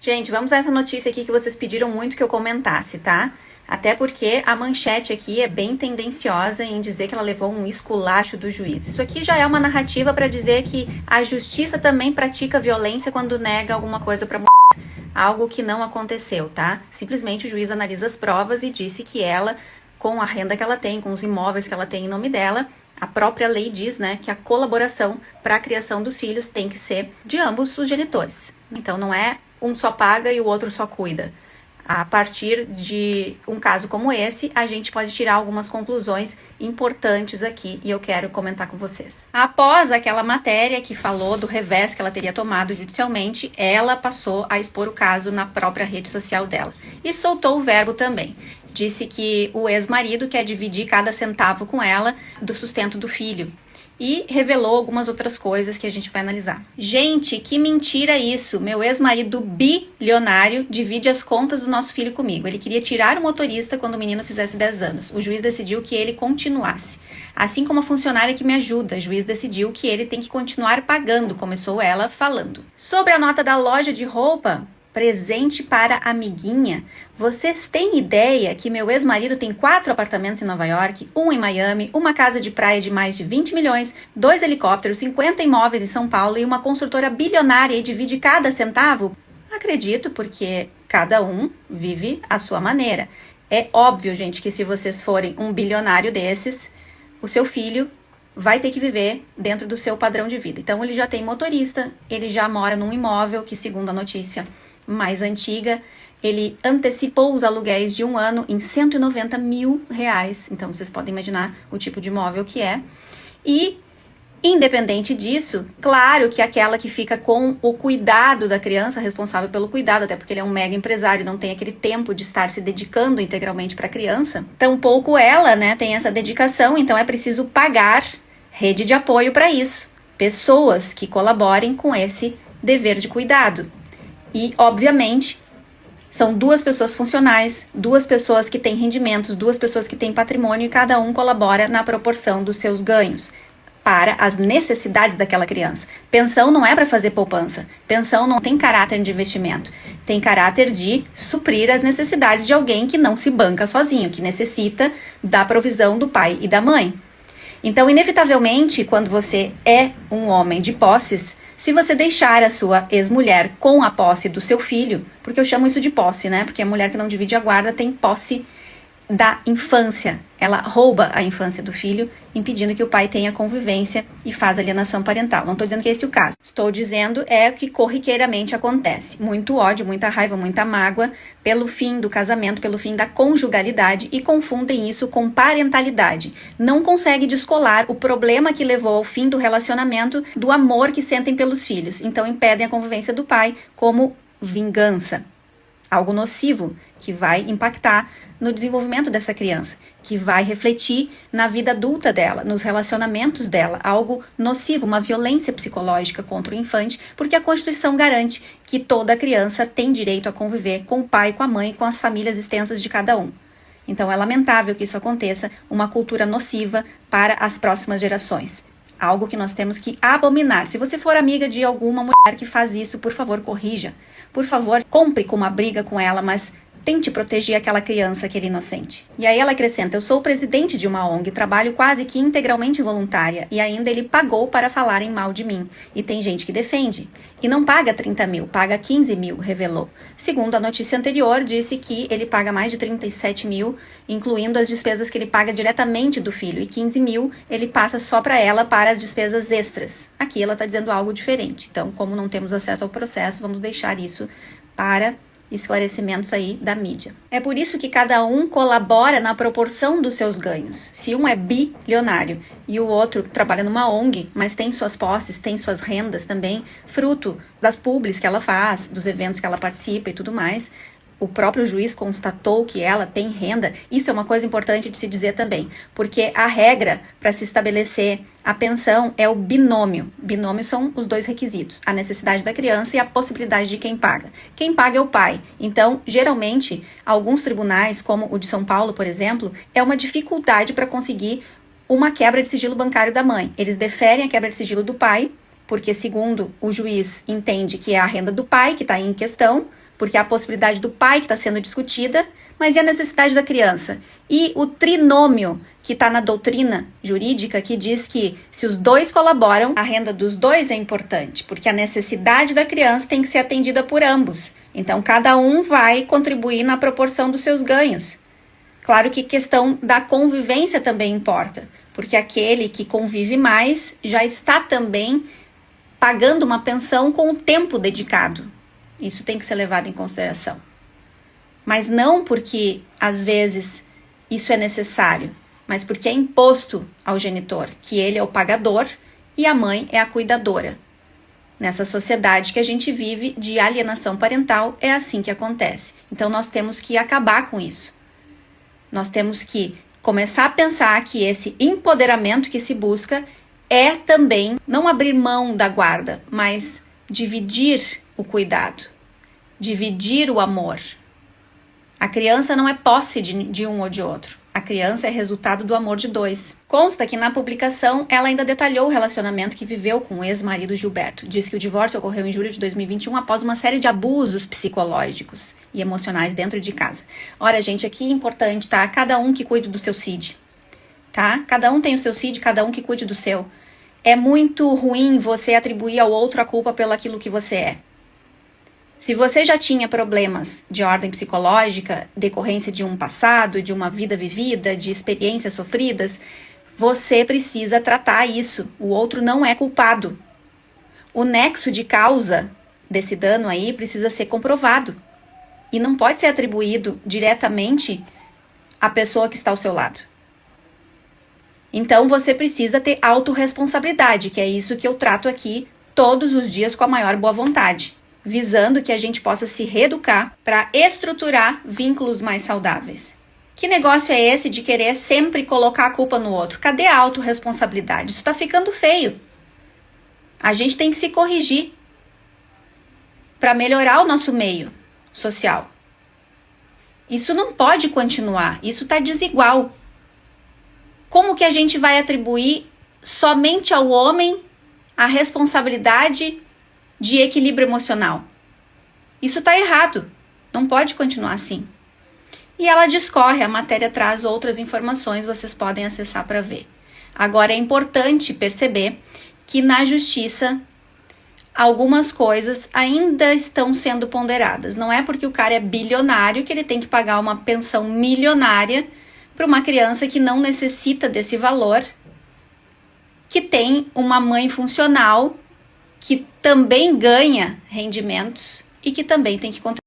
Gente, vamos a essa notícia aqui que vocês pediram muito que eu comentasse, tá? Até porque a manchete aqui é bem tendenciosa em dizer que ela levou um esculacho do juiz. Isso aqui já é uma narrativa para dizer que a justiça também pratica violência quando nega alguma coisa para mulher. Algo que não aconteceu, tá? Simplesmente o juiz analisa as provas e disse que ela, com a renda que ela tem, com os imóveis que ela tem em nome dela, a própria lei diz, né, que a colaboração para a criação dos filhos tem que ser de ambos os genitores. Então não é um só paga e o outro só cuida. A partir de um caso como esse, a gente pode tirar algumas conclusões importantes aqui e eu quero comentar com vocês. Após aquela matéria que falou do revés que ela teria tomado judicialmente, ela passou a expor o caso na própria rede social dela e soltou o verbo também. Disse que o ex-marido quer dividir cada centavo com ela do sustento do filho. E revelou algumas outras coisas que a gente vai analisar. Gente, que mentira isso! Meu ex-marido bilionário divide as contas do nosso filho comigo. Ele queria tirar o motorista quando o menino fizesse 10 anos. O juiz decidiu que ele continuasse. Assim como a funcionária que me ajuda, o juiz decidiu que ele tem que continuar pagando, começou ela falando. Sobre a nota da loja de roupa, presente para amiguinha. Vocês têm ideia que meu ex-marido tem 4 apartamentos em Nova York, 1 em Miami, uma casa de praia de mais de 20 milhões, 2 helicópteros, 50 imóveis em São Paulo e uma construtora bilionária e divide cada centavo? Acredito, porque cada um vive à sua maneira. É óbvio, gente, que se vocês forem um bilionário desses, o seu filho vai ter que viver dentro do seu padrão de vida. Então ele já tem motorista, ele já mora num imóvel que, segundo a notícia mais antiga, ele antecipou os aluguéis de um ano em R$190 mil. Então, vocês podem imaginar o tipo de imóvel que é. E, independente disso, claro que aquela que fica com o cuidado da criança, responsável pelo cuidado, até porque ele é um mega empresário, não tem aquele tempo de estar se dedicando integralmente para a criança, tampouco ela, né, tem essa dedicação, então é preciso pagar rede de apoio para isso. Pessoas que colaborem com esse dever de cuidado. E, obviamente, são 2 pessoas funcionais, 2 pessoas que têm rendimentos, 2 pessoas que têm patrimônio e cada um colabora na proporção dos seus ganhos para as necessidades daquela criança. Pensão não é para fazer poupança. Pensão não tem caráter de investimento. Tem caráter de suprir as necessidades de alguém que não se banca sozinho, que necessita da provisão do pai e da mãe. Então, inevitavelmente, quando você é um homem de posses, se você deixar a sua ex-mulher com a posse do seu filho, porque eu chamo isso de posse, né? Porque a mulher que não divide a guarda tem posse da infância. Ela rouba a infância do filho, impedindo que o pai tenha convivência e faz alienação parental. Não estou dizendo que esse é o caso. Estou dizendo é o que corriqueiramente acontece. Muito ódio, muita raiva, muita mágoa pelo fim do casamento, pelo fim da conjugalidade e confundem isso com parentalidade. Não consegue descolar o problema que levou ao fim do relacionamento do amor que sentem pelos filhos. Então impedem a convivência do pai como vingança. Algo nocivo que vai impactar no desenvolvimento dessa criança, que vai refletir na vida adulta dela, nos relacionamentos dela, algo nocivo, uma violência psicológica contra o infante, porque a Constituição garante que toda criança tem direito a conviver com o pai, com a mãe, com as famílias extensas de cada um. Então é lamentável que isso aconteça, uma cultura nociva para as próximas gerações. Algo que nós temos que abominar. Se você for amiga de alguma mulher que faz isso, por favor, corrija. Por favor, compre com uma briga com ela, mas tente proteger aquela criança, aquele inocente. E aí ela acrescenta, eu sou o presidente de uma ONG, trabalho quase que integralmente voluntária e ainda ele pagou para falarem mal de mim. E tem gente que defende. E não paga 30 mil, paga 15 mil, revelou. Segundo a notícia anterior, disse que ele paga mais de 37 mil, incluindo as despesas que ele paga diretamente do filho. E 15 mil ele passa só para ela para as despesas extras. Aqui ela está dizendo algo diferente. Então, como não temos acesso ao processo, vamos deixar isso para esclarecimentos aí da mídia. É por isso que cada um colabora na proporção dos seus ganhos. Se um é bilionário e o outro trabalha numa ONG, mas tem suas posses, tem suas rendas também, fruto das publis que ela faz, dos eventos que ela participa e tudo mais, o próprio juiz constatou que ela tem renda. Isso é uma coisa importante de se dizer também, porque a regra para se estabelecer a pensão é o binômio. Binômio são os 2 requisitos, a necessidade da criança e a possibilidade de quem paga. Quem paga é o pai. Então, geralmente, alguns tribunais, como o de São Paulo, por exemplo, é uma dificuldade para conseguir uma quebra de sigilo bancário da mãe. Eles deferem a quebra de sigilo do pai, porque segundo o juiz entende que é a renda do pai que está em questão, porque há a possibilidade do pai que está sendo discutida, mas e a necessidade da criança? E o trinômio que está na doutrina jurídica, que diz que se os dois colaboram, a renda dos dois é importante, porque a necessidade da criança tem que ser atendida por ambos. Então, cada um vai contribuir na proporção dos seus ganhos. Claro que a questão da convivência também importa, porque aquele que convive mais já está também pagando uma pensão com o tempo dedicado. Isso tem que ser levado em consideração. Mas não porque, às vezes, isso é necessário, mas porque é imposto ao genitor, que ele é o pagador e a mãe é a cuidadora. Nessa sociedade que a gente vive de alienação parental, é assim que acontece. Então, nós temos que acabar com isso. Nós temos que começar a pensar que esse empoderamento que se busca é também não abrir mão da guarda, mas dividir o cuidado, dividir o amor. A criança não é posse de um ou de outro. A criança é resultado do amor de dois. Consta que na publicação ela ainda detalhou o relacionamento que viveu com o ex-marido Gilberto. Diz que o divórcio ocorreu em julho de 2021 após uma série de abusos psicológicos e emocionais dentro de casa. Ora, gente, aqui é importante, tá? Cada um que cuide do seu CID, tá? Cada um tem o seu CID, cada um que cuide do seu. É muito ruim você atribuir ao outro a culpa pelo aquilo que você é. Se você já tinha problemas de ordem psicológica, decorrência de um passado, de uma vida vivida, de experiências sofridas, você precisa tratar isso. O outro não é culpado. O nexo de causa desse dano aí precisa ser comprovado. E não pode ser atribuído diretamente à pessoa que está ao seu lado. Então você precisa ter autorresponsabilidade, que é isso que eu trato aqui todos os dias com a maior boa vontade, visando que a gente possa se reeducar para estruturar vínculos mais saudáveis. Que negócio é esse de querer sempre colocar a culpa no outro? Cadê a autorresponsabilidade? Isso está ficando feio. A gente tem que se corrigir para melhorar o nosso meio social. Isso não pode continuar, isso está desigual. Como que a gente vai atribuir somente ao homem a responsabilidade de equilíbrio emocional? Isso está errado, não pode continuar assim. E ela discorre, a matéria traz outras informações, vocês podem acessar para ver. Agora é importante perceber que na justiça algumas coisas ainda estão sendo ponderadas. Não é porque o cara é bilionário que ele tem que pagar uma pensão milionária para uma criança que não necessita desse valor, que tem uma mãe funcional, que também ganha rendimentos e que também tem que contribuir.